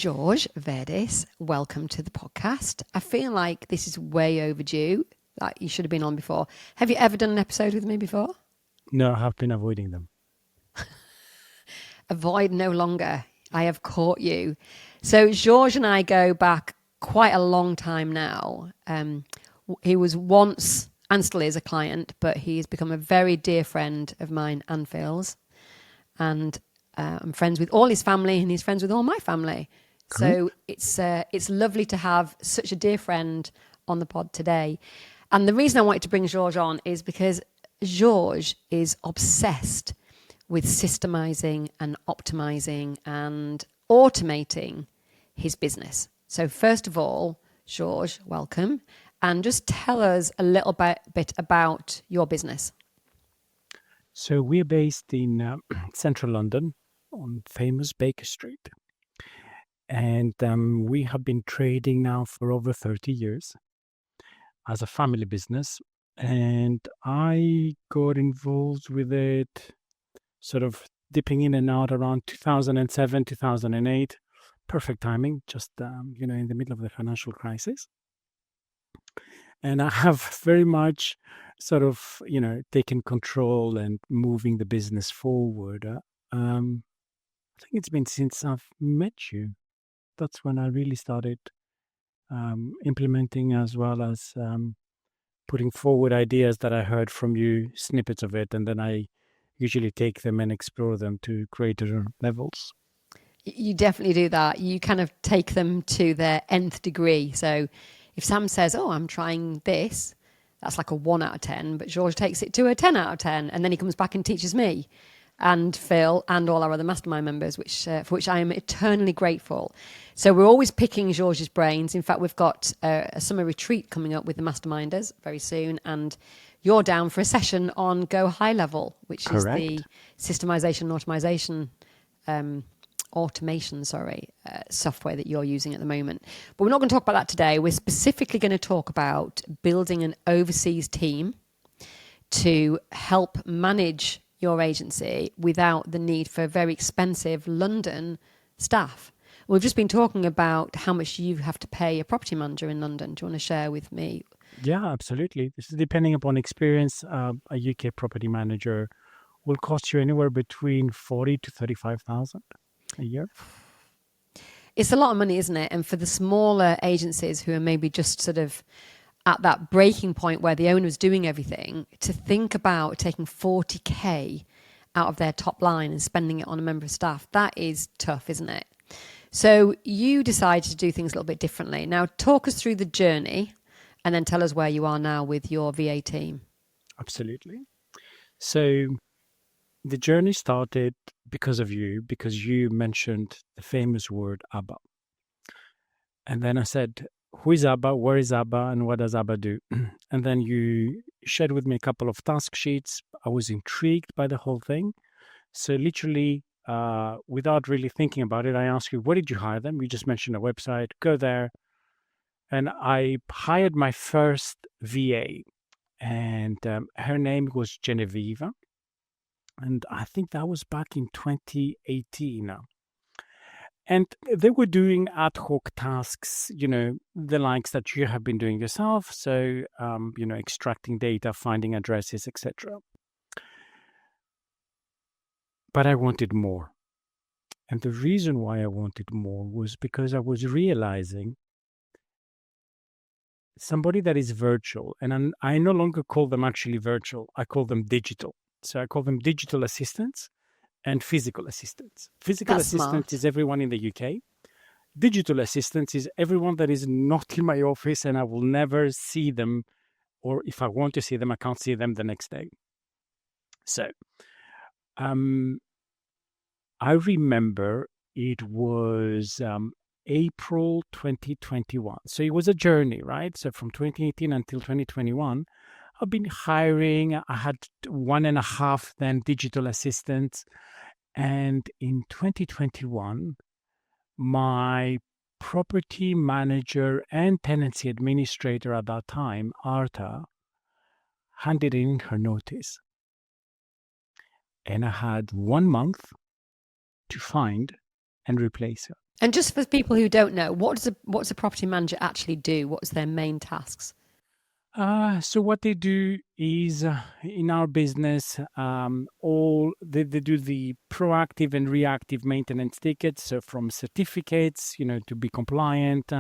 George Verdis, welcome to the podcast. I feel like this is way overdue. Like you should have been on before. Have you ever done an episode with me before? No, I have been avoiding them. Avoid no longer. I have caught you. So George and I go back quite a long time now. He was once and still is a client, but he's become a very dear friend of mine and Phil's. And I'm friends with all his family, and he's friends with all my family. So it's lovely to have such a dear friend on the pod today. And the reason I wanted to bring George on is because George is obsessed with systemizing and optimizing and automating his business. So first of all, George, welcome. And just tell us a little bit about your business. So we're based in central London on famous Baker Street. And we have been trading now for over 30 years as a family business. And I got involved with it sort of dipping in and out around 2007, 2008. Perfect timing, just, in the middle of the financial crisis. And I have very much sort of, taken control and moving the business forward. I think it's been since I've met you. That's when I really started implementing, as well as putting forward ideas that I heard from you, snippets of it, and then I usually take them and explore them to greater levels. You definitely do that. You kind of take them to their nth degree. So if Sam says, oh, I'm trying this, that's like a 1 out of 10, but George takes it to a 10 out of 10, and then he comes back and teaches me and Phil and all our other mastermind members, for which I am eternally grateful. So we're always picking George's brains. In fact, we've got a summer retreat coming up with the masterminders very soon, and you're down for a session on Go High Level, which Correct. is the systemization and automation software that you're using at the moment. But we're not going to talk about that today. We're specifically going to talk about building an overseas team to help manage your agency without the need for very expensive London staff. We've just been talking about how much you have to pay a property manager in London. Do you want to share with me? Yeah, absolutely. This is depending upon experience. A UK property manager will cost you anywhere between 40 to 35,000 a year. It's a lot of money, isn't it? And for the smaller agencies who are maybe just sort of at that breaking point where the owner's doing everything, to think about taking 40k out of their top line and spending it on a member of staff, that is tough, isn't it? So you decided to do things a little bit differently. Now talk us through the journey and then tell us where you are now with your VA team. Absolutely. So the journey started because of you, because you mentioned the famous word ABBA. And then I said, who is ABBA? Where is ABBA? And what does ABBA do? And then you shared with me a couple of task sheets. I was intrigued by the whole thing. So literally, without really thinking about it, I asked you, where did you hire them? You just mentioned a website. Go there. And I hired my first VA. And her name was Genevieve. And I think that was back in 2018. And they were doing ad hoc tasks, the likes that you have been doing yourself. So, extracting data, finding addresses, etc. But I wanted more. And the reason why I wanted more was because I was realizing somebody that is virtual, and I no longer call them actually virtual, I call them digital. So I call them digital assistants and physical assistants. Physical That's assistant smart. is everyone in the UK. Digital assistants is everyone that is not in my office, and I will never see them, or if I want to see them, I can't see them the next day. So I remember it was April 2021. So it was a journey, right? So from 2018 until 2021, I've been hiring. I had 1.5 then digital assistants. And in 2021, my property manager and tenancy administrator at that time, Arta, handed in her notice. And I had 1 month to find and replace her. And just for people who don't know, what's a property manager actually do? What's their main tasks? So what they do is in our business, all they do the proactive and reactive maintenance tickets. So from certificates, to be compliant,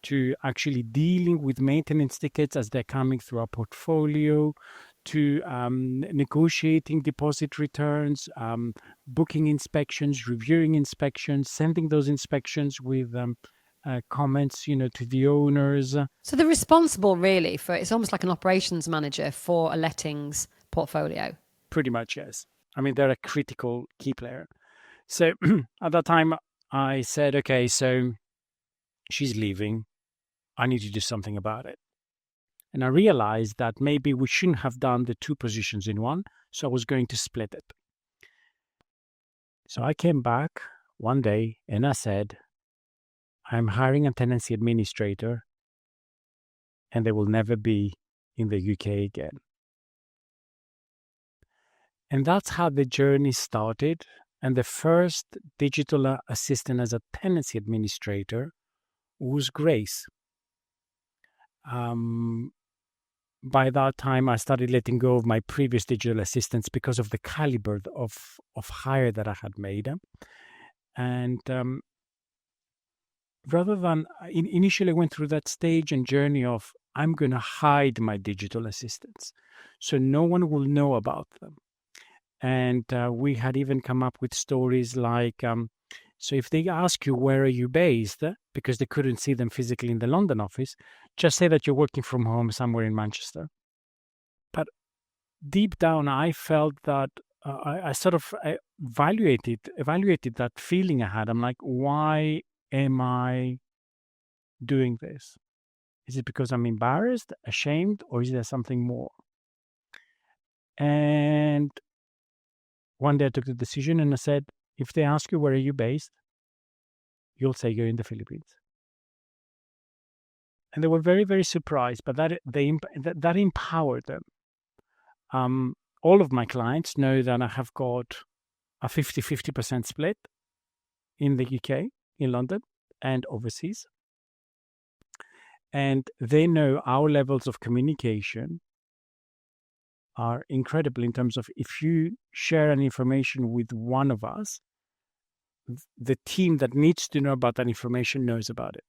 to actually dealing with maintenance tickets as they're coming through our portfolio, to negotiating deposit returns, booking inspections, reviewing inspections, sending those inspections with comments, to the owners. So they're responsible really for it's almost like an operations manager for a lettings portfolio. Pretty much, yes. I mean, they're a critical key player. So at that time, I said, okay, so she's leaving. I need to do something about it. And I realized that maybe we shouldn't have done the two positions in one. So I was going to split it. So I came back one day and I said, I'm hiring a tenancy administrator and they will never be in the UK again. And that's how the journey started. And the first digital assistant as a tenancy administrator was Grace. By that time, I started letting go of my previous digital assistants because of the caliber of hire that I had made. And rather than initially, I went through that stage and journey of I'm going to hide my digital assistants so no one will know about them. And we had even come up with stories like, so if they ask you, where are you based? Because they couldn't see them physically in the London office, just say that you're working from home somewhere in Manchester. But deep down, I felt that I sort of evaluated that feeling I had. I'm like, why am I doing this? Is it because I'm embarrassed, ashamed, or is there something more? And one day I took the decision and I said, if they ask you, where are you based? You'll say you're in the Philippines. And they were very, very surprised, but that empowered them. All of my clients know that I have got a 50-50% split in the UK, in London, and overseas. And they know our levels of communication are incredible in terms of if you share an information with one of us, the team that needs to know about that information knows about it.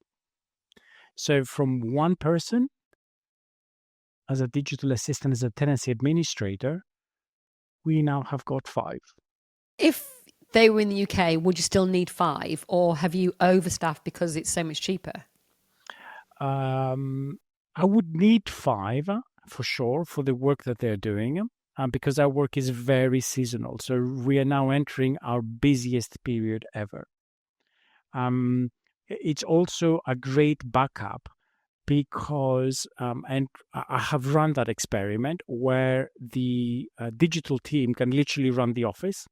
So from one person as a digital assistant, as a tenancy administrator, we now have got 5. If they were in the UK, would you still need 5, or have you overstaffed because it's so much cheaper? I would need 5 for sure for the work that they're doing. Because our work is very seasonal. So we are now entering our busiest period ever. It's also a great backup because, and I have run that experiment where the digital team can literally run the office.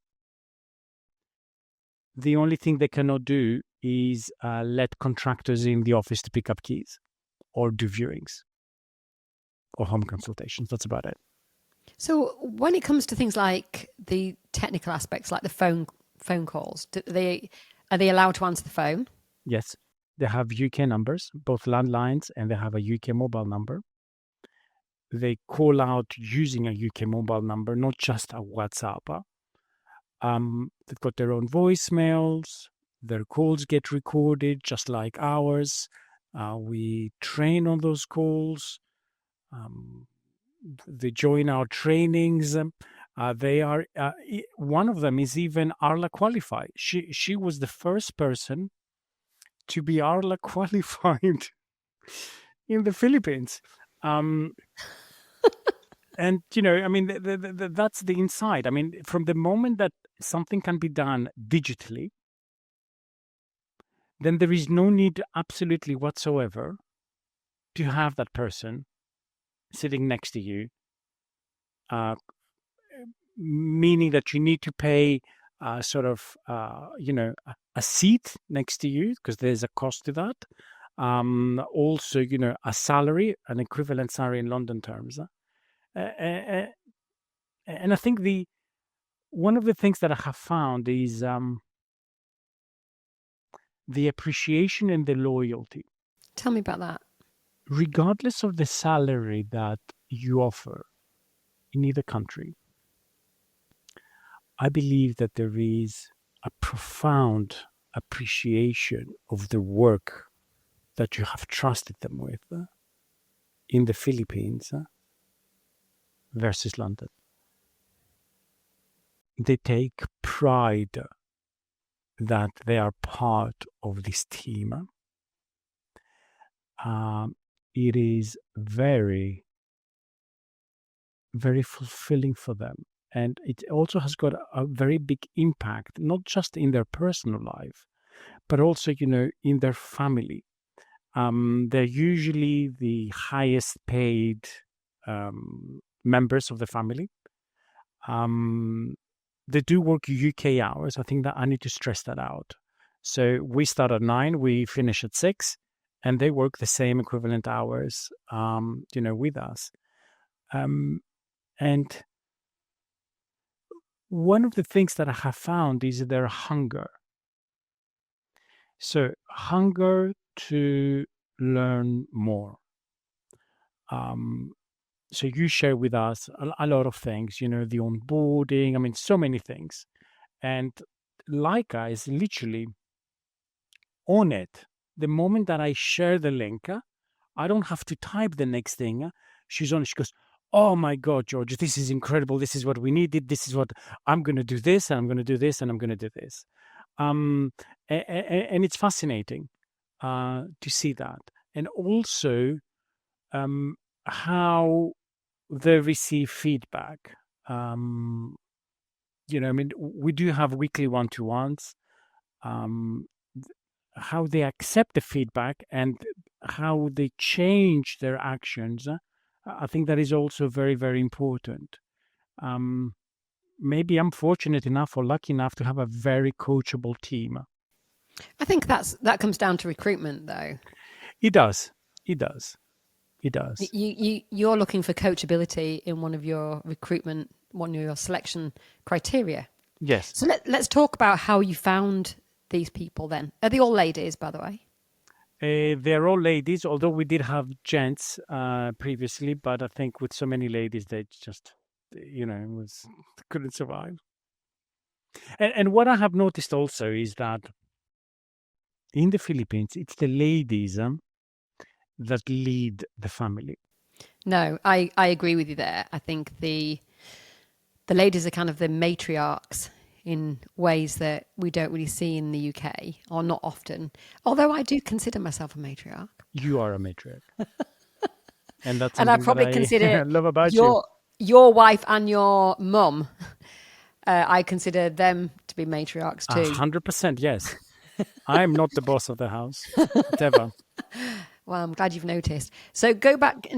The only thing they cannot do is let contractors in the office to pick up keys or do viewings or home consultations. That's about it. So when it comes to things like the technical aspects, like the phone calls, are they allowed to answer the phone? Yes, they have UK numbers, both landlines, and they have a UK mobile number. They call out using a UK mobile number, not just a WhatsApp. They've got their own voicemails. Their calls get recorded just like ours. We train on those calls. They join our trainings. They are one of them is even Arla qualified. She was the first person to be Arla qualified in the Philippines. And I mean, that's the inside. I mean, from the moment that something can be done digitally, then there is no need absolutely whatsoever to have that person sitting next to you, meaning that you need to pay a seat next to you because there's a cost to that. Also, a salary, an equivalent salary in London terms. And I think one of the things that I have found is the appreciation and the loyalty. Tell me about that. Regardless of the salary that you offer in either country, I believe that there is a profound appreciation of the work that you have trusted them with in the Philippines versus London. They take pride that they are part of this team. It is very, very fulfilling for them. And it also has got a very big impact, not just in their personal life, but also, in their family. They're usually the highest paid members of the family. They do work UK hours. I think that I need to stress that out. So we start at 9, we finish at 6, and they work the same equivalent hours, with us. And one of the things that I have found is their hunger. So hunger to learn more. So you share with us a lot of things, the onboarding, so many things. And Laika is literally on it. The moment that I share the link, I don't have to type the next thing. She's on it. She goes, oh my God, George, this is incredible. This is what we needed. This is what I'm going to do this, and I'm going to do this, and I'm going to do this. And it's fascinating to see that. And also how they receive feedback. We do have weekly one-to-ones. How they accept the feedback and how they change their actions. I think that is also very, very important. Maybe I'm fortunate enough or lucky enough to have a very coachable team. I think that comes down to recruitment, though. It does. You're looking for coachability in one of your selection criteria. Yes. So let's talk about how you found these people then. Are they all ladies, by the way? They're all ladies, although we did have gents previously, but I think with so many ladies, they just, couldn't survive. And what I have noticed also is that in the Philippines, it's the ladies that lead the family. No, I agree with you there. I think the ladies are kind of the matriarchs in ways that we don't really see in the UK, or not often. Although I do consider myself a matriarch. You are a matriarch. And that's and I probably consider love about your wife and your mum. I consider them to be matriarchs too. 100%, yes. I'm not the boss of the house, ever. Well, I'm glad you've noticed. So go back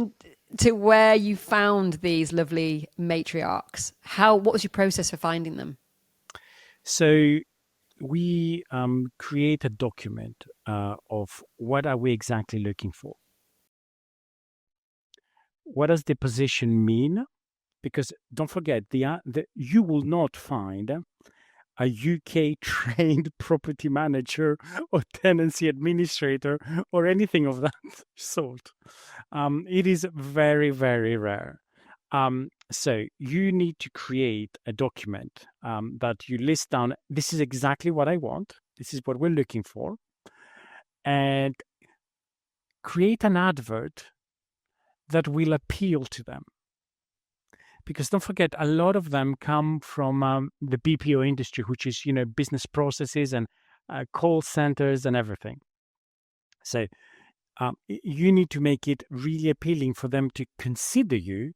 to where you found these lovely matriarchs. What was your process for finding them? So we create a document of what are we exactly looking for. What does the position mean? Because don't forget, you will not find a UK trained property manager or tenancy administrator or anything of that sort. It is very, very rare. So you need to create a document that you list down. This is exactly what I want. This is what we're looking for. And create an advert that will appeal to them. Because don't forget, a lot of them come from the BPO industry, which is, business processes and call centers and everything. So you need to make it really appealing for them to consider you,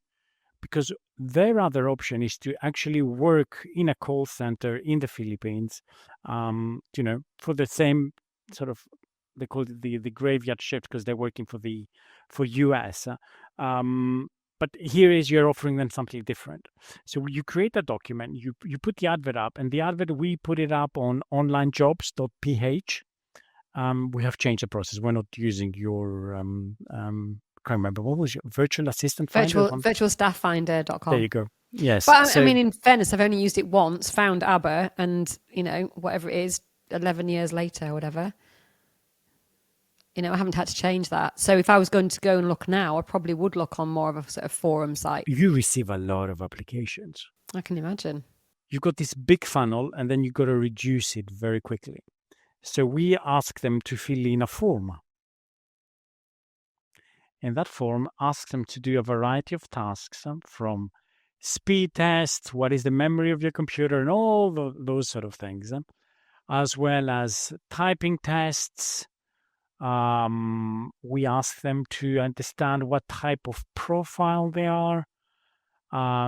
because their other option is to actually work in a call center in the Philippines, for the same sort of, they call it the graveyard shift because they're working for US. But here is you're offering them something different. So you create a document, you put the advert up, and the advert, we put it up on onlinejobs.ph. We have changed the process. We're not using your, can't remember, what was your virtual assistant finder? Virtualstafffinder.com. There you go. Yes. But I mean, in fairness, I've only used it once, found ABBA, and, whatever it is, 11 years later or whatever, You know, I haven't had to change that. So if I was going to go and look now, I probably would look on more of a sort of forum site. You receive a lot of applications. I can imagine. You've got this big funnel, and then you've got to reduce it very quickly. So we ask them to fill in a form. And that form asks them to do a variety of tasks, from speed tests, what is the memory of your computer, and all those sort of things, as well as typing tests. We ask them to understand what type of profile they are.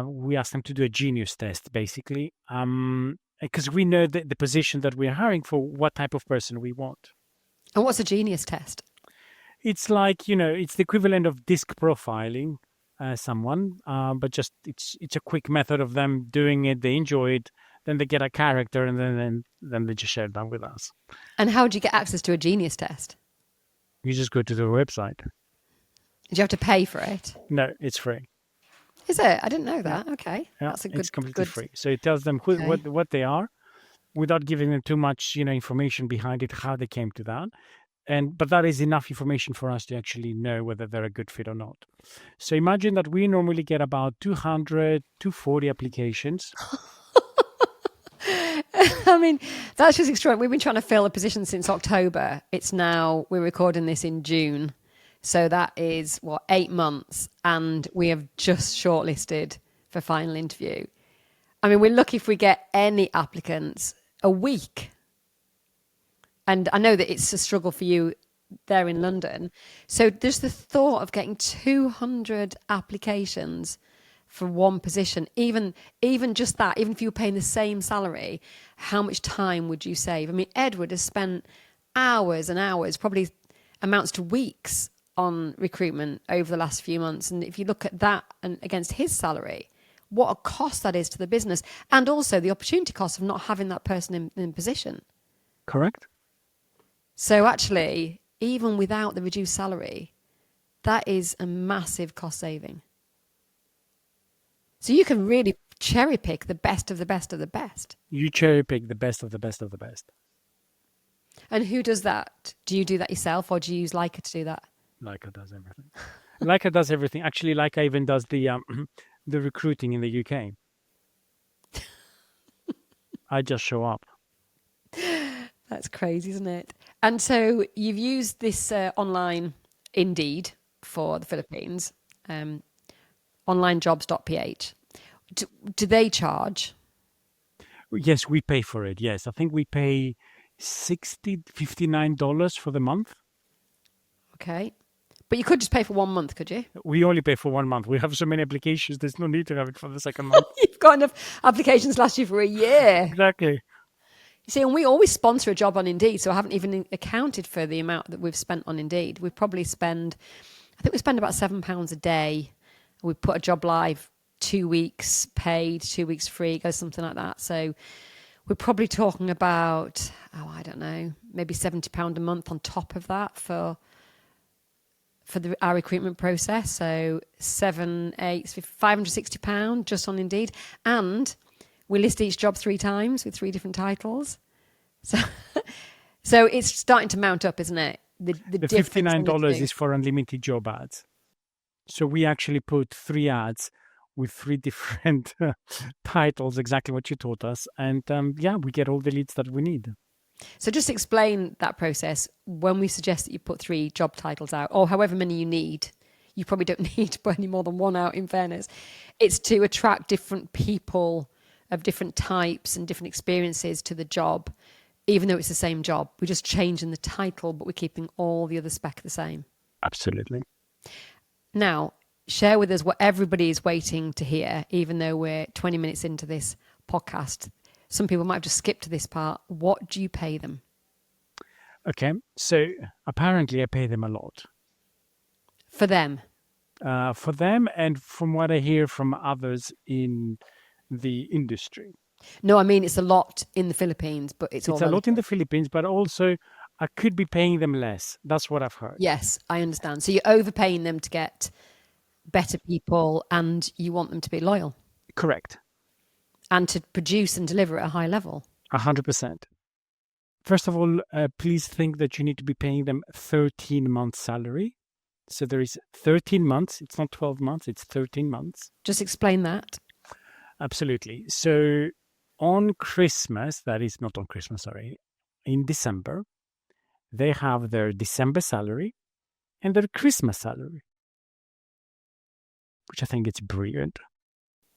We ask them to do a genius test, basically, because we know the position that we're hiring for, what type of person we want. And what's a genius test? It's like, it's the equivalent of disc profiling someone, but just it's a quick method of them doing it. They enjoy it, then they get a character, and then they just share that with us. And how do you get access to a genius test? You just go to the website. Do you have to pay for it? No, it's free. Is it? I didn't know that. Okay. Yeah, That's a good. it's completely good... free. So it tells them what they are, without giving them too much, information behind it, how they came to that. But that is enough information for us to actually know whether they're a good fit or not. So imagine that we normally get about 200 to 40 applications. I mean, that's just extraordinary. We've been trying to fill a position since October. We're recording this in June. So that is, 8 months. And we have just shortlisted for final interview. I mean, we're lucky if we get any applicants a week. And I know that it's a struggle for you there in London. So there's the thought of getting 200 applications for one position. Even just that, even if you were paying the same salary, how much time would you save? I mean, Edward has spent hours and hours, probably amounts to weeks, on recruitment over the last few months. And if you look at that and against his salary, what a cost that is to the business. And also the opportunity cost of not having that person in position. Correct. So actually, even without the reduced salary, that is a massive cost saving. So you can really cherry pick the best of the best of the best. You cherry pick the best of the best of the best. And who does that? Do you do that yourself, or do you use Leica to do that? Leica does everything. Leica does everything. Actually, Leica even does the recruiting in the UK. I just show up. That's crazy, isn't it? And so you've used this online Indeed for the Philippines, onlinejobs.ph. Do they charge? Yes, we pay for it. Yes, I think we pay $59 for the month. Okay. But you could just pay for 1 month, could you? We only pay for 1 month. We have so many applications, there's no need to have it for the second month. You've got enough applications last year for a year. Exactly. You see, and we always sponsor a job on Indeed, so I haven't even accounted for the amount that we've spent on Indeed. We probably spend about £7 a day. We put a job live 2 weeks paid, 2 weeks free, goes something like that. So we're probably talking about, I don't know, maybe £70 a month on top of that for our recruitment process. So £560 just on Indeed. And we list each job 3 times with 3 different titles. So it's starting to mount up, isn't it? The $59 is for unlimited job ads. So we actually put 3 ads with 3 different titles, exactly what you taught us. And we get all the leads that we need. So just explain that process. When we suggest that you put 3 job titles out, or however many you need, you probably don't need to put any more than 1 out, in fairness. It's to attract different people of different types and different experiences to the job, even though it's the same job. We're just changing the title, but we're keeping all the other spec the same. Absolutely. Now, share with us what everybody is waiting to hear, even though we're 20 minutes into this podcast. Some people might have just skipped to this part. What do you pay them? Okay, so apparently I pay them a lot. For them? For them, and from what I hear from others in the industry. No, I mean, it's a lot in the Philippines, but it's a lot in the Philippines, but also I could be paying them less. That's what I've heard. Yes, I understand. So you're overpaying them to get better people, and you want them to be loyal. Correct. And to produce and deliver at a high level. 100%. First of all, please think that you need to be paying them 13 months salary. So there is 13 months. It's not 12 months. It's 13 months. Just explain that. Absolutely. So on Christmas, that is not on Christmas, sorry, in December, they have their December salary and their Christmas salary, which I think is brilliant.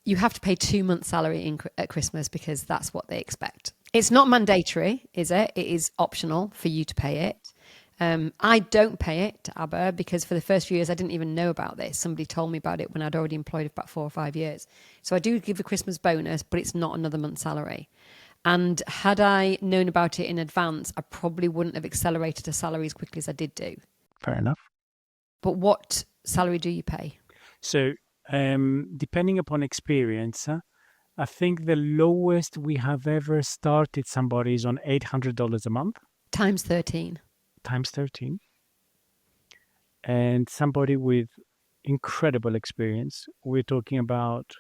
You have to pay 2 months' salary at Christmas because that's what they expect. It's not mandatory, is it? It is optional for you to pay it. I don't pay it to ABBA because for the first few years I didn't even know about this. Somebody told me about it when I'd already employed for about 4 or 5 years. So I do give a Christmas bonus, but it's not another month's salary. And had I known about it in advance, I probably wouldn't have accelerated a salary as quickly as I did do. Fair enough. But what salary do you pay? So depending upon experience, I think the lowest we have ever started somebody is on $800 a month. Times 13. Times 13. And somebody with incredible experience, we're talking about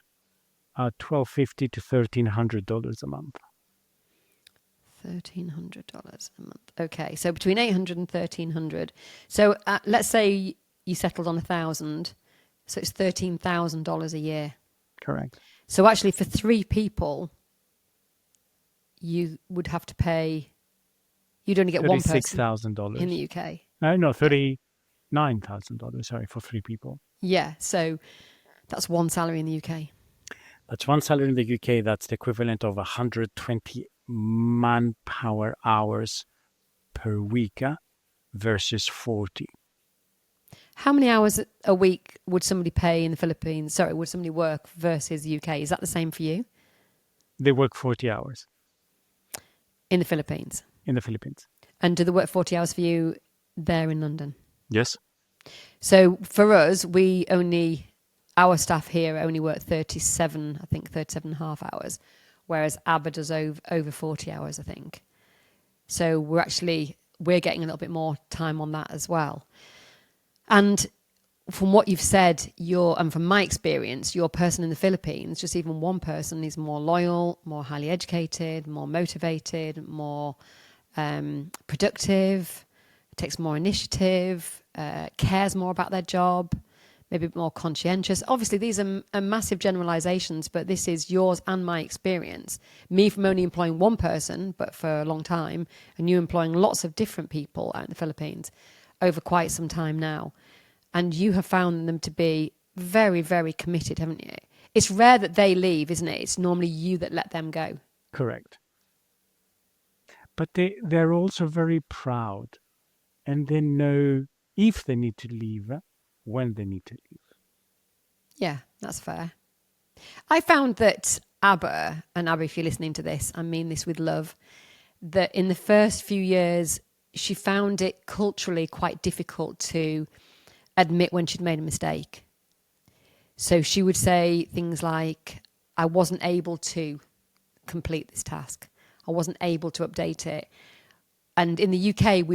$1,250 to $1,300 a month. $1,300 a month. Okay, so between $800 and $1,300. So let's say you settled on 1,000, so it's $13,000 a year. Correct. So actually, for 3 people, you would have to pay. You'd only get one person $36,000 in the UK. No, $39,000. Sorry, for 3 people. Yeah, so that's one salary in the UK. That's one salary in the UK. That's the equivalent of 120 manpower hours per week versus 40. How many hours a week would somebody pay in the Philippines? Sorry, would somebody work versus the UK? Is that the same for you? They work 40 hours. In the Philippines? In the Philippines. And do they work 40 hours for you there in London? Yes. So for us, our staff here only work 37 and a half hours, whereas ABBA does over 40 hours, I think. So we're getting a little bit more time on that as well. And from what you've said, and from my experience, your person in the Philippines, just even one person, is more loyal, more highly educated, more motivated, more productive, takes more initiative, cares more about their job, maybe a bit more conscientious. Obviously, these are massive generalizations, but this is yours and my experience. Me from only employing one person, but for a long time, and you employing lots of different people out in the Philippines over quite some time now. And you have found them to be very, very committed, haven't you? It's rare that they leave, isn't it? It's normally you that let them go. Correct. But they're also very proud, and they know if they need to leave, when they need to leave. Yeah, that's fair. I found that ABBA, and ABBA, if you're listening to this, I mean this with love, that in the first few years, she found it culturally quite difficult to admit when she'd made a mistake. So she would say things like, I wasn't able to complete this task. I wasn't able to update it. And in the UK,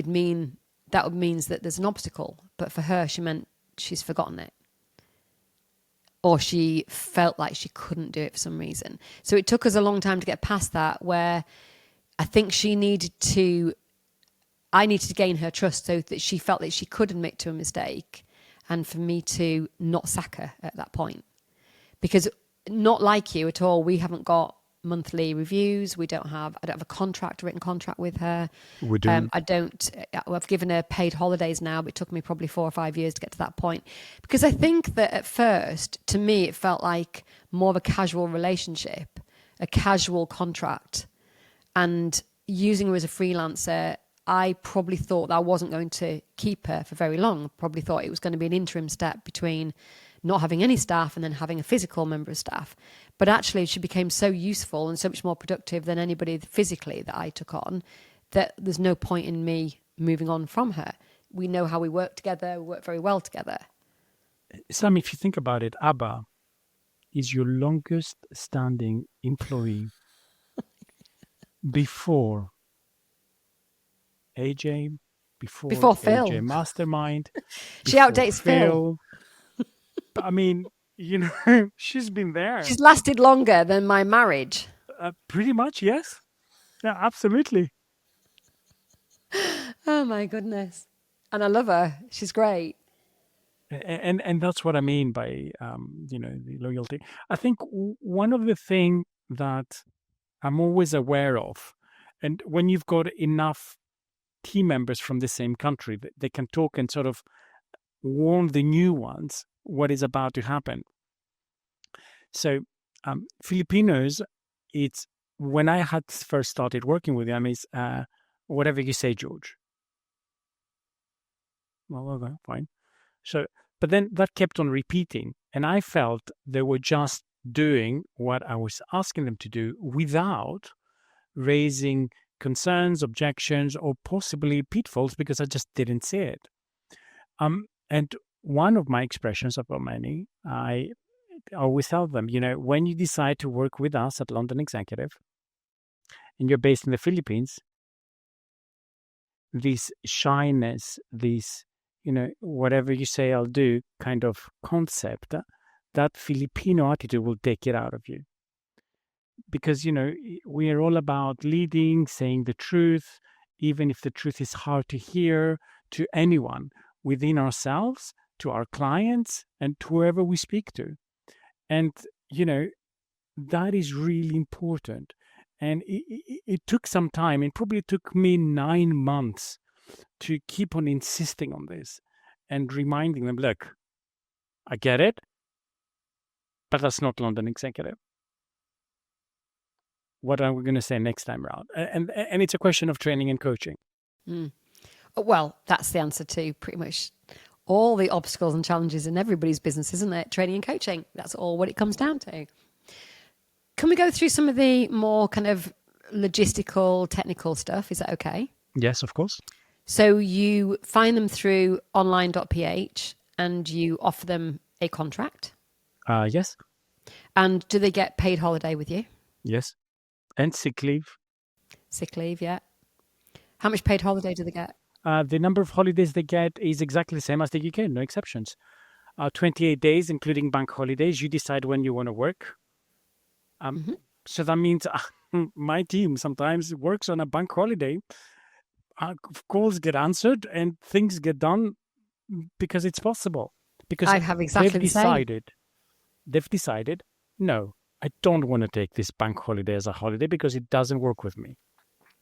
that means that there's an obstacle. But for her, she meant she's forgotten it. Or she felt like she couldn't do it for some reason. So it took us a long time to get past that, where I think I needed to gain her trust so that she felt that she could admit to a mistake, and for me to not sack her at that point. Because not like you at all, we haven't got monthly reviews. I don't have a written contract with her. We do. I've given her paid holidays now, but it took me probably 4 or 5 years to get to that point. Because I think that at first, to me, it felt like more of a casual relationship, a casual contract. And using her as a freelancer, I probably thought that I wasn't going to keep her for very long. Probably thought it was going to be an interim step between not having any staff and then having a physical member of staff. But actually, she became so useful and so much more productive than anybody physically that I took on, that there's no point in me moving on from her. We know how we work together. We work very well together. Sam, if you think about it, ABBA is your longest standing employee before AJ, before Phil. AJ Mastermind. She outdates Phil. I mean, she's been there. She's lasted longer than my marriage. Pretty much, yes. Yeah, absolutely. Oh my goodness. And I love her. She's great. And that's what I mean by the loyalty. I think one of the thing that I'm always aware of, and when you've got enough team members from the same country, they can talk and sort of warn the new ones what is about to happen. So Filipinos, it's when I had first started working with them, is whatever you say, George. Well, okay, fine. So, but then that kept on repeating, and I felt they were just doing what I was asking them to do without raising concerns, objections, or possibly pitfalls because I just didn't see it. And one of my expressions, I've got many, I always tell them, when you decide to work with us at London Executive and you're based in the Philippines, this shyness, this, whatever you say, I'll do kind of concept, that Filipino attitude will take it out of you. Because, we are all about leading, saying the truth, even if the truth is hard to hear to anyone within ourselves, to our clients, and to whoever we speak to. And, that is really important. And it took some time. It probably took me 9 months to keep on insisting on this and reminding them, look, I get it, but that's not London Executive. What are we going to say next time around? And it's a question of training and coaching. Well, that's the answer to pretty much all the obstacles and challenges in everybody's business, isn't it? Training and coaching. That's all what it comes down to. Can we go through some of the more kind of logistical, technical stuff? Is that okay? Yes, of course. So you find them through online.ph and you offer them a contract? Yes. And do they get paid holiday with you? Yes. And sick leave. Sick leave, yeah. How much paid holiday do they get? The number of holidays they get is exactly the same as the UK, no exceptions. 28 days, including bank holidays. You decide when you want to work. So that means my team sometimes works on a bank holiday. Calls get answered and things get done because it's possible. Because I have exactly the same. They've decided, no, I don't want to take this bank holiday as a holiday because it doesn't work with me.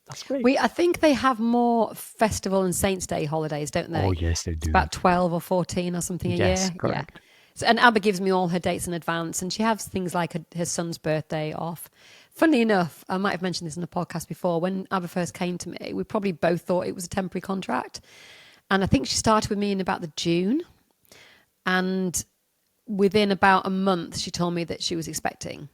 That's great. I think they have more festival and Saints' Day holidays, don't they? Oh, yes, they do. It's about 12 or 14 or something a year. Yes, correct. Yeah. So, and Abba gives me all her dates in advance, and she has things like her son's birthday off. Funnily enough, I might have mentioned this in a podcast before, when Abba first came to me, we probably both thought it was a temporary contract. And I think she started with me in about the June. And within about a month, she told me that she was expecting.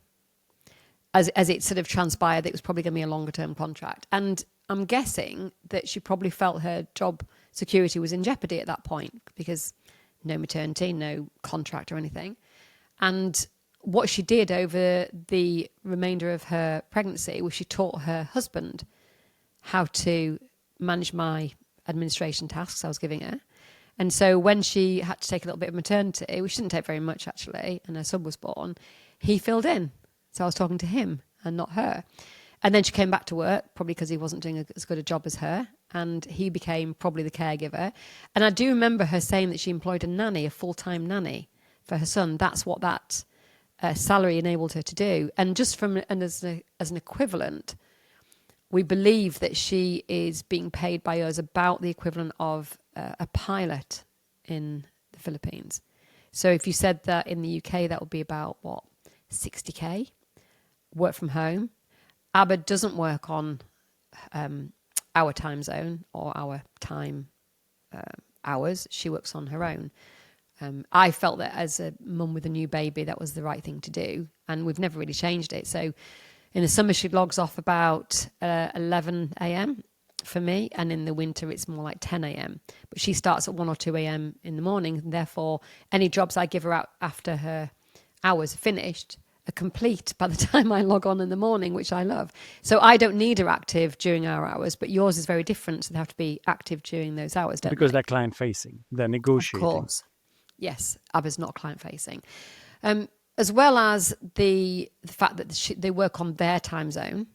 As it sort of transpired, that it was probably going to be a longer term contract. And I'm guessing that she probably felt her job security was in jeopardy at that point because no maternity, no contract or anything. And what she did over the remainder of her pregnancy was she taught her husband how to manage my administration tasks I was giving her. And so when she had to take a little bit of maternity, which didn't take very much actually, and her son was born, he filled in. So I was talking to him and not her. And then she came back to work, probably because he wasn't doing as good a job as her. And he became probably the caregiver. And I do remember her saying that she employed a nanny, a full-time nanny for her son. That's what that salary enabled her to do. And just as an equivalent, we believe that she is being paid by us about the equivalent of a pilot in the Philippines. So if you said that in the UK, that would be about, 60K? Work from home. Abba doesn't work on our time zone or our time hours. She works on her own. I felt that as a mum with a new baby, that was the right thing to do. And we've never really changed it. So in the summer, she logs off about 11 a.m. for me. And in the winter, it's more like 10 a.m. But she starts at 1 or 2 a.m. in the morning. And therefore, any jobs I give her out after her hours are finished are complete by the time I log on in the morning, which I love. So I don't need her active during our hours, but yours is very different. So they have to be active during those hours, don't Because they? they're client-facing. They're negotiating. Of course. Yes, Abba's not client-facing. As well as the fact that they work on their time zone.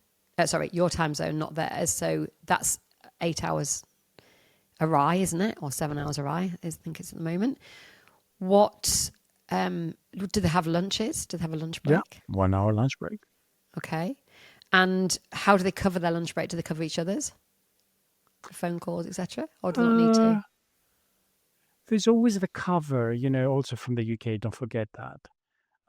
Your time zone, not theirs. So that's 8 hours awry, isn't it? Or 7 hours awry, I think it's at the moment. What do they have lunches? Do they have a lunch Yeah, break? 1 hour lunch break. Okay. And how do they cover their lunch break? Do they cover each other's? Phone calls, etc., or do they not need to? There's always the cover, also from the UK. Don't forget that.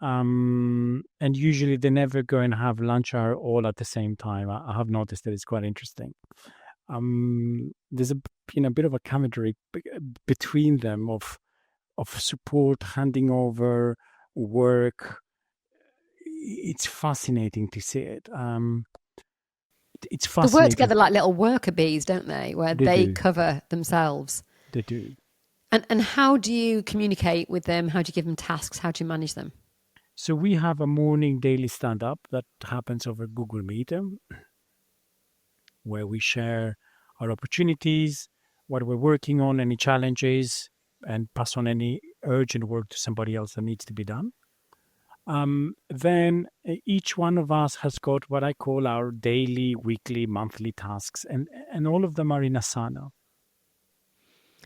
And usually they never go and have lunch hour all at the same time. I have noticed that it's quite interesting. There's a bit of a camaraderie between them of support, handing over work. It's fascinating to see it. It's They work fascinating. together like little worker bees, don't they? Where They they do. cover themselves. They do. And how do you communicate with them? How do you give them tasks? How do you manage them? So we have a morning daily stand-up that happens over Google Meet, where we share our opportunities, what we're working on, any challenges, and pass on any urgent work to somebody else that needs to be done. Then each one of us has got what I call our daily, weekly, monthly tasks, and all of them are in Asana.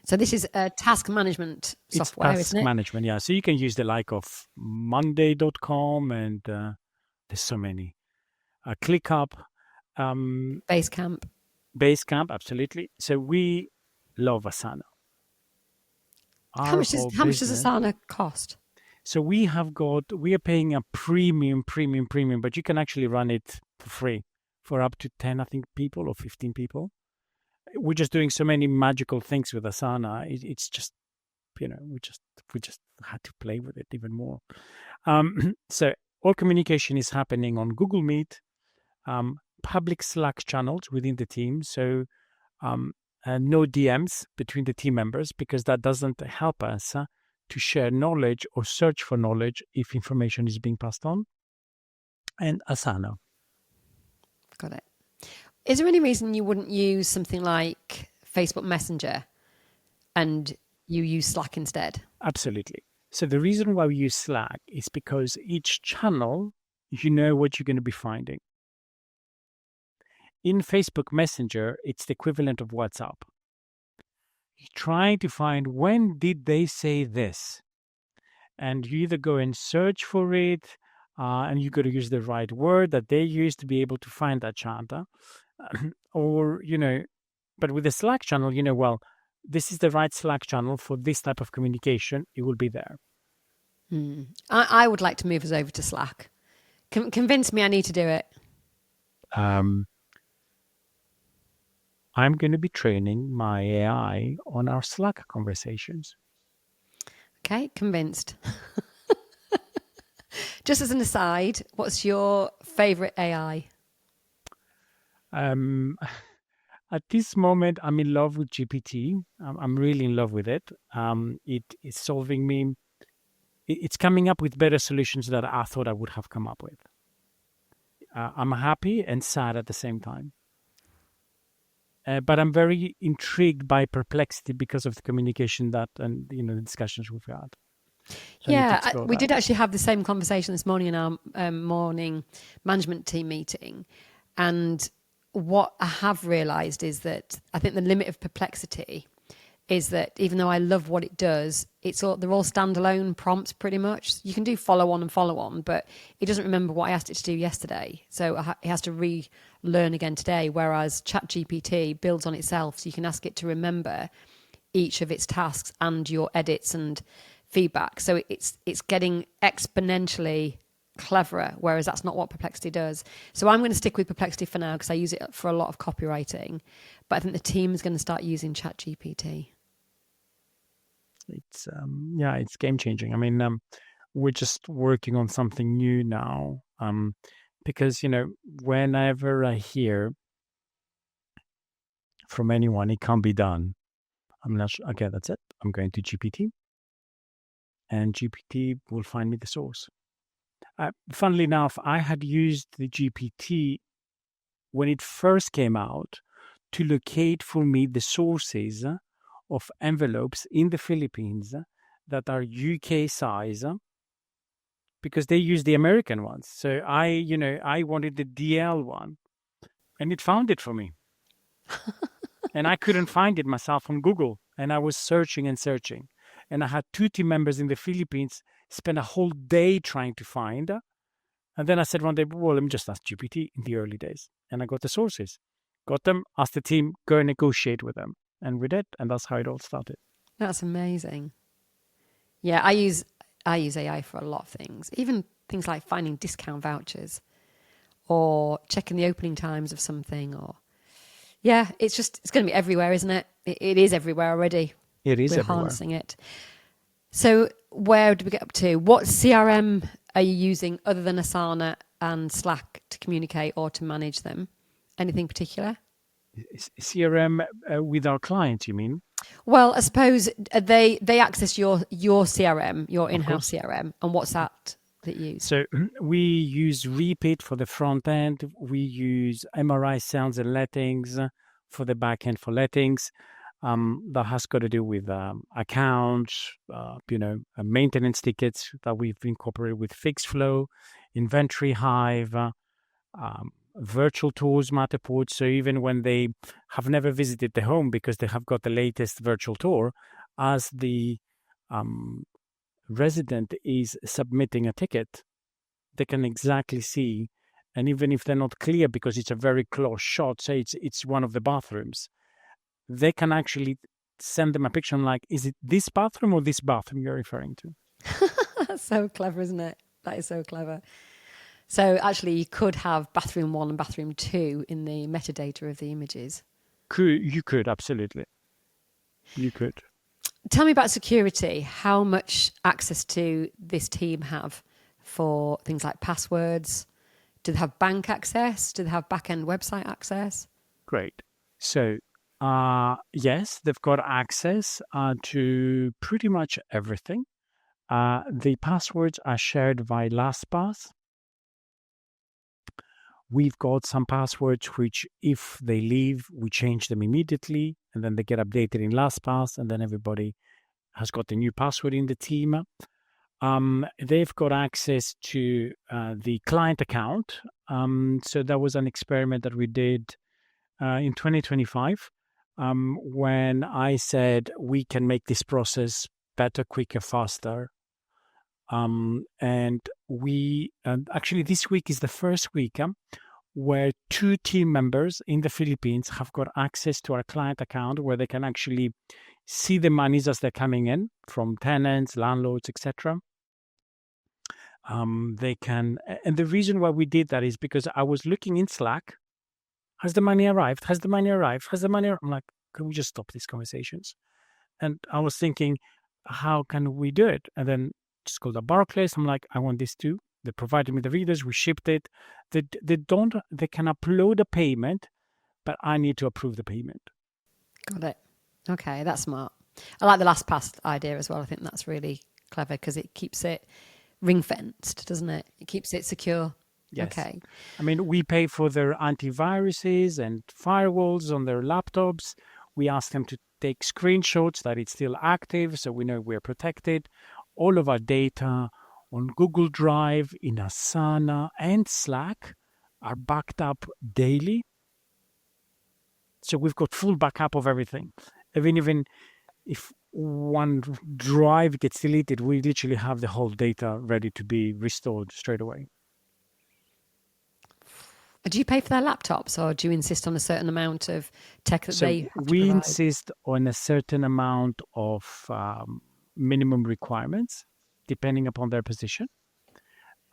So this is a task management software, It's task isn't it? management, yeah. So you can use the like of Monday.com, and there's so many. ClickUp, Basecamp. Basecamp, absolutely. So we love Asana. How Our much whole does business. Asana cost? So we are paying a premium, but you can actually run it for free for up to 10, I think, people or 15 people. We're just doing so many magical things with Asana. It's just, we just had to play with it even more. So all communication is happening on Google Meet, public Slack channels within the team. So no DMs between the team members, because that doesn't help us to share knowledge or search for knowledge if information is being passed on. And Asana. Got it. Is there any reason you wouldn't use something like Facebook Messenger and you use Slack instead? Absolutely. So the reason why we use Slack is because each channel, you know what you're going to be finding. In Facebook Messenger, it's the equivalent of WhatsApp. You're trying to find when did they say this, and you either go and search for it, and you got to use the right word that they use to be able to find that chant, or but with the Slack channel, well, this is the right Slack channel for this type of communication. It will be there. I would like to move us over to Slack. Convince me I need to do it. I'm going to be training my AI on our Slack conversations. Okay, convinced. Just as an aside, what's your favourite AI? At this moment, I'm in love with GPT. I'm really in love with it. It is solving me. It's coming up with better solutions that I thought I would have come up with. I'm happy and sad at the same time. But I'm very intrigued by Perplexity because of the communication and the discussions we've had. So we did actually have the same conversation this morning in our morning management team meeting. And what I have realised is that I think the limit of Perplexity is that even though I love what it does, they're all standalone prompts pretty much. You can do follow on, but it doesn't remember what I asked it to do yesterday. So it has to relearn again today, whereas ChatGPT builds on itself. So you can ask it to remember each of its tasks and your edits and feedback. So it's getting exponentially cleverer, whereas that's not what Perplexity does. So I'm going to stick with Perplexity for now because I use it for a lot of copywriting. But I think the team is going to start using ChatGPT. It's game changing. I mean, we're just working on something new now, because whenever I hear from anyone it can't be done, I'm not sure. Okay, that's it. I'm going to GPT, and GPT will find me the source. Funnily enough, I had used the GPT when it first came out to locate for me the sources of envelopes in the Philippines that are UK size, because they use the American ones. So I wanted the DL one, and it found it for me. And I couldn't find it myself on Google. And I was searching and searching. And I had two team members in the Philippines spend a whole day trying to find. And then I said one day, well, let me just ask GPT in the early days. And I got the sources, got them, asked the team, go and negotiate with them. And we did. And that's how it all started. That's amazing. Yeah, I use AI for a lot of things, even things like finding discount vouchers or checking the opening times of something. Or yeah, it's going to be everywhere, isn't it? It is everywhere already. It is We're everywhere. harnessing it. So where did we get up to? What CRM are you using other than Asana and Slack to communicate or to manage them? Anything particular? CRM with our clients, you mean? Well, I suppose they access your CRM, your Of in-house course. CRM, and what's that you use? So we use Repeat for the front end. We use MRI Sounds and Lettings for the back end for lettings. That has got to do with accounts, maintenance tickets that we've incorporated with FixFlow, Inventory Hive, virtual tours, Matterport. So even when they have never visited the home because they have got the latest virtual tour, as the resident is submitting a ticket, they can exactly see. And even if they're not clear because it's a very close shot, say it's one of the bathrooms, they can actually send them a picture. I'm like, is it this bathroom or this bathroom you're referring to? That's so clever, isn't it? That is so clever. So actually, you could have bathroom 1 and bathroom 2 in the metadata of the images. You could, absolutely. You could. Tell me about security. How much access do this team have for things like passwords? Do they have bank access? Do they have back-end website access? Great. So, yes, they've got access to pretty much everything. The passwords are shared via LastPass. We've got some passwords which, if they leave, we change them immediately, and then they get updated in LastPass, and then everybody has got the new password in the team. They've got access to the client account. So that was an experiment that we did in 2025 when I said we can make this process better, quicker, faster. And we actually, this week is the first week where two team members in the Philippines have got access to our client account where they can actually see the monies as they're coming in from tenants, landlords, etc. They can, and the reason why we did that is because I was looking in Slack. Has the money arrived? Has the money arrived? Has the money arrived? I'm like, can we just stop these conversations? And I was thinking, how can we do it? And then just called up Barclays. I'm like, I want this too. They provided me the readers. We shipped it. They can upload a payment, but I need to approve the payment. Got it. Okay, that's smart. I like the LastPass idea as well. I think that's really clever because it keeps it ring fenced, doesn't it? It keeps it secure. Yes. Okay. I mean, we pay for their antiviruses and firewalls on their laptops. We ask them to take screenshots that it's still active so we know we're protected. All of our data on Google Drive, in Asana, and Slack are backed up daily. So we've got full backup of everything. Even if one drive gets deleted, we literally have the whole data ready to be restored straight away. Do you pay for their laptops or do you insist on a certain amount of tech that they have to we provide? insist on a certain amount of minimum requirements depending upon their position.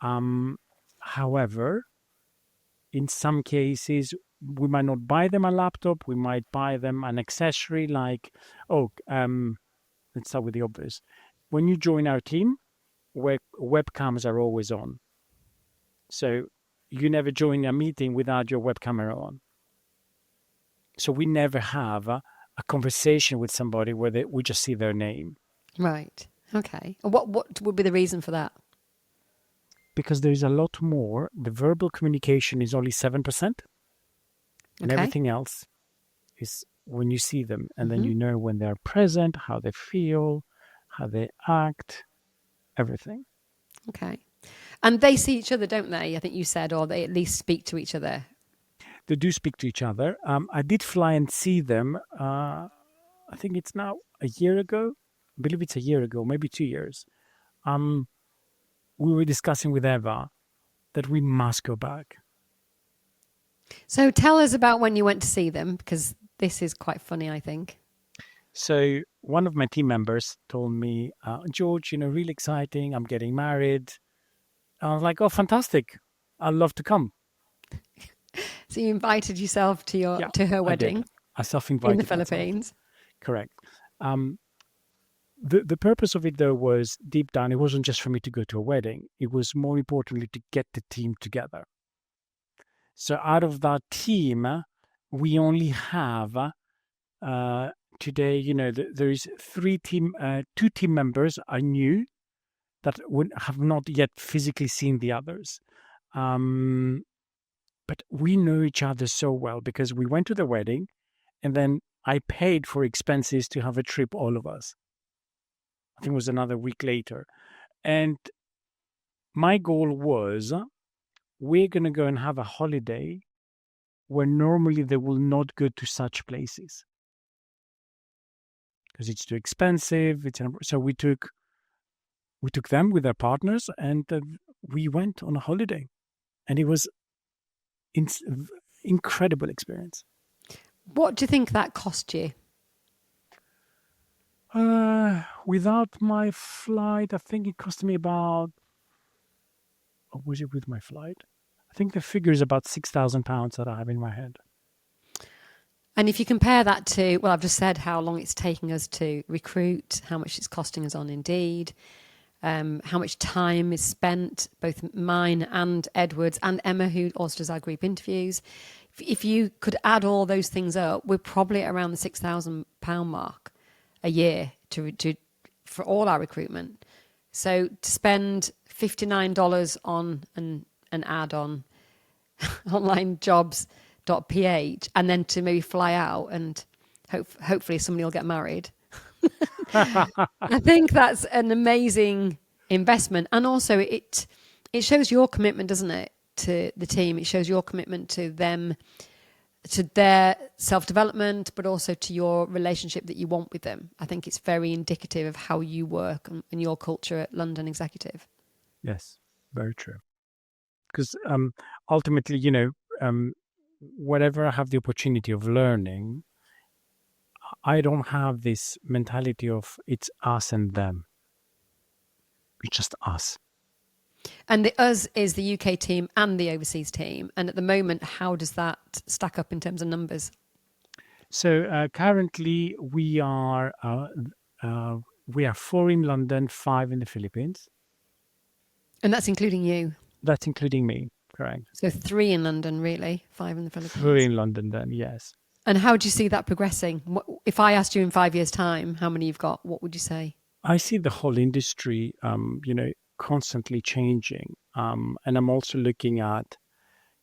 However, in some cases, we might not buy them a laptop. We might buy them an accessory like, let's start with the obvious. When you join our team, webcams are always on. So you never join a meeting without your web camera on. So we never have a conversation with somebody where we just see their name. Right. Okay. And what would be the reason for that? Because there is a lot more. The verbal communication is only 7%. And everything else is when you see them. And then you know when they're present, how they feel, how they act, everything. Okay. And they see each other, don't they? I think you said, or they at least speak to each other. they do speak to each other. I did fly and see them. I think it's now a year ago. I believe it's a year ago, maybe 2 years. Um, we were discussing with Eva that we must go back. So tell us about when you went to see them, because this is quite funny, I think. So one of my team members told me, George, really exciting. I'm getting married. I was like, oh, fantastic. I'd love to come. So you invited yourself to Yeah, her I did. wedding I in the self-invited myself. Philippines. Correct. The purpose of it, though, was deep down, it wasn't just for me to go to a wedding. It was more importantly to get the team together. So out of that team, we only have today, there is two team members are new that would have not yet physically seen the others. But we know each other so well because we went to the wedding and then I paid for expenses to have a trip, all of us. I think it was another week later. And my goal was we're going to go and have a holiday where normally they will not go to such places because it's too expensive. So we took them with their partners and we went on a holiday, and it was incredible experience. What do you think that cost you? Without my flight, I think it cost me about. Or was it with my flight? I think the figure is about £6,000 that I have in my head. And if you compare that to, well, I've just said how long it's taking us to recruit, how much it's costing us on Indeed, how much time is spent, both mine and Edward's and Emma, who also does our group interviews. If you could add all those things up, we're probably around the £6,000 mark a year for all our recruitment. So to spend $59 on an ad on onlinejobs.ph and then to maybe fly out and hopefully somebody will get married. I think that's an amazing investment. And also it shows your commitment, doesn't it, to the team? It shows your commitment to them, to their self-development, but also to your relationship that you want with them. I think it's very indicative of how you work and your culture at London Executive. Yes, very true. Because ultimately, whatever I have the opportunity of learning, I don't have this mentality of it's us and them. It's just us. And the us is the UK team and the overseas team. And at the moment, how does that stack up in terms of numbers? So currently we are 4 in London, 5 in the Philippines. And that's including you? That's including me, correct. So 3 in London, really, 5 in the Philippines. 3 in London then, yes. And how do you see that progressing? If I asked you in 5 years' time how many you've got, what would you say? I see the whole industry, constantly changing. And I'm also looking at,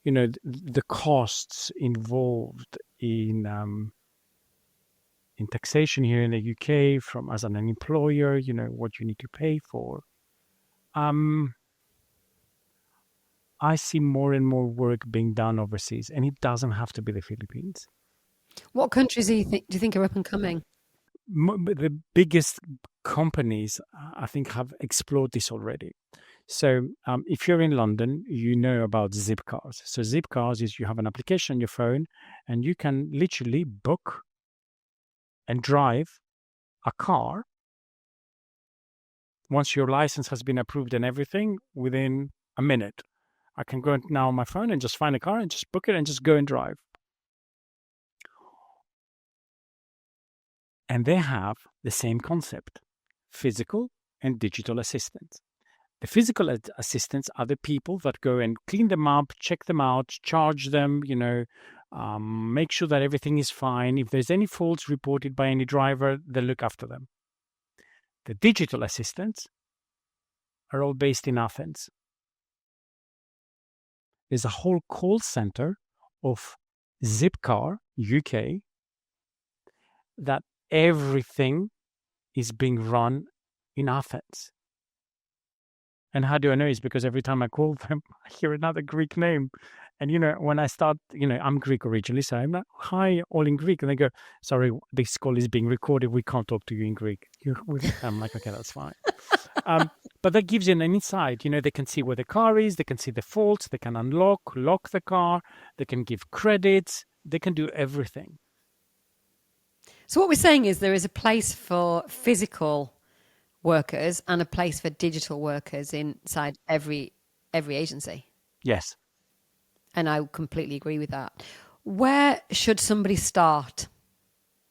the costs involved in taxation here in the UK as an employer, what you need to pay for. I see more and more work being done overseas, and it doesn't have to be the Philippines. What countries do you think are up and coming? The biggest companies, I think, have explored this already. So if you're in London, you know about Zipcars. So Zipcars is you have an application on your phone, and you can literally book and drive a car once your license has been approved and everything within a minute. I can go now on my phone and just find a car and just book it and just go and drive. And they have the same concept, physical and digital assistants. The physical assistants are the people that go and clean them up, check them out, charge them, make sure that everything is fine. If there's any faults reported by any driver, they look after them. The digital assistants are all based in Athens. There's a whole call center of Zipcar UK that everything is being run in Athens. And how do I know? It's because every time I call them, I hear another Greek name. And when I start, I'm Greek originally, so I'm like, hi, all in Greek. And they go, sorry, this call is being recorded. We can't talk to you in Greek. I'm like, okay, that's fine. But that gives you an insight. They can see where the car is. They can see the faults. They can lock the car. They can give credits. They can do everything. So what we're saying is there is a place for physical workers and a place for digital workers inside every agency. Yes. And I completely agree with that. Where should somebody start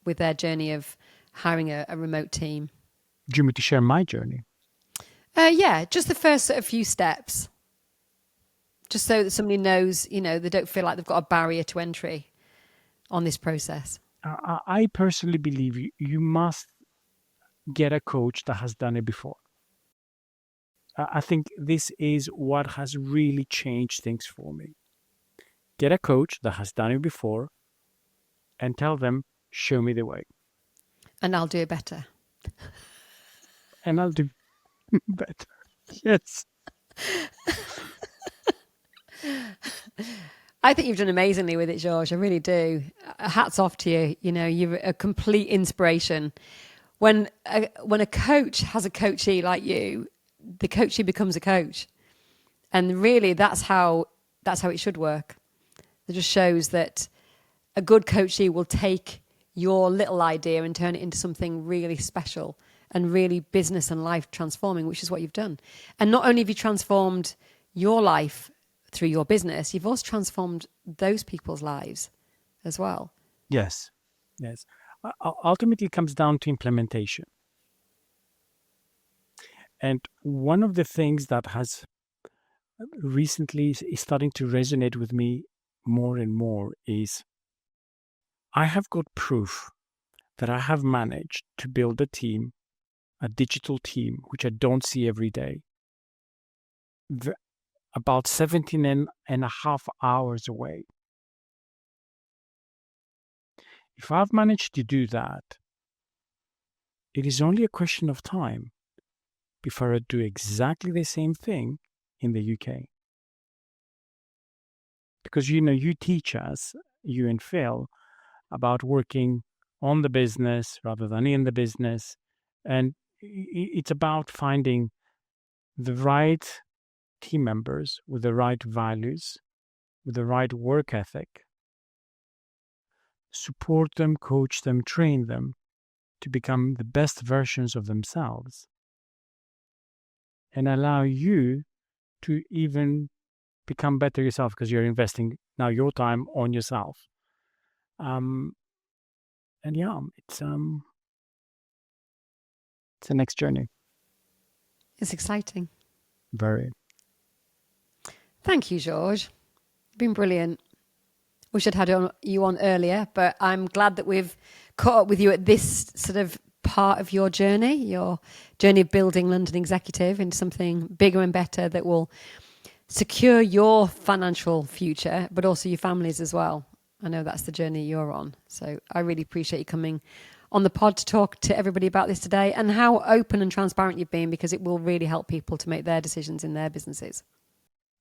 with their journey of hiring a remote team? Do you want me to share my journey? Yeah, just the first sort of few steps. Just so that somebody knows, they don't feel like they've got a barrier to entry on this process. I personally believe you must get a coach that has done it before. I think this is what has really changed things for me. Get a coach that has done it before and tell them, show me the way. And I'll do it better. And I'll do better. Yes. I think you've done amazingly with it, George. I really do. Hats off to you. You're a complete inspiration. When a coach has a coachee like you, the coachee becomes a coach. And really, that's how it should work. It just shows that a good coachee will take your little idea and turn it into something really special and really business and life transforming, which is what you've done. And not only have you transformed your life through your business, you've also transformed those people's lives as well. Yes. Ultimately, it comes down to implementation. And one of the things that has recently is starting to resonate with me more and more is I have got proof that I have managed to build a digital team, which I don't see every day, about 17 and a half hours away. If I've managed to do that, it is only a question of time before I do exactly the same thing in the UK. Because, you teach us, you and Phil, about working on the business rather than in the business. And it's about finding the right team members with the right values, with the right work ethic, support them, coach them, train them to become the best versions of themselves, and allow you to even become better yourself because you're investing now your time on yourself. And yeah, it's the next journey. It's exciting. Very. Thank you, George. You've been brilliant. We should have had you on earlier, but I'm glad that we've caught up with you at this sort of part of your journey of building London Executive into something bigger and better that will secure your financial future, but also your families as well. I know that's the journey you're on. So I really appreciate you coming on the pod to talk to everybody about this today and how open and transparent you've been, because it will really help people to make their decisions in their businesses.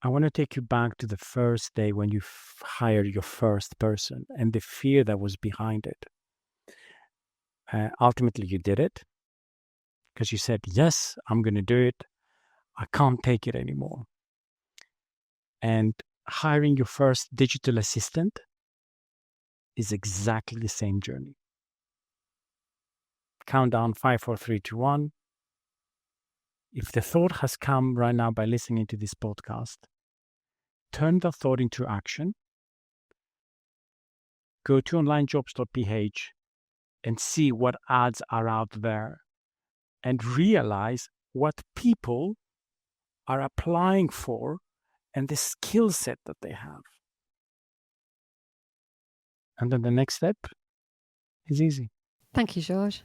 I want to take you back to the first day when you hired your first person and the fear that was behind it. Ultimately, you did it because you said, yes, I'm going to do it. I can't take it anymore. And hiring your first digital assistant is exactly the same journey. Countdown 5, 4, 3, 2, 1. If the thought has come right now by listening to this podcast, turn the thought into action. Go to onlinejobs.ph and see what ads are out there and realize what people are applying for and the skill set that they have. And then the next step is easy. Thank you, George.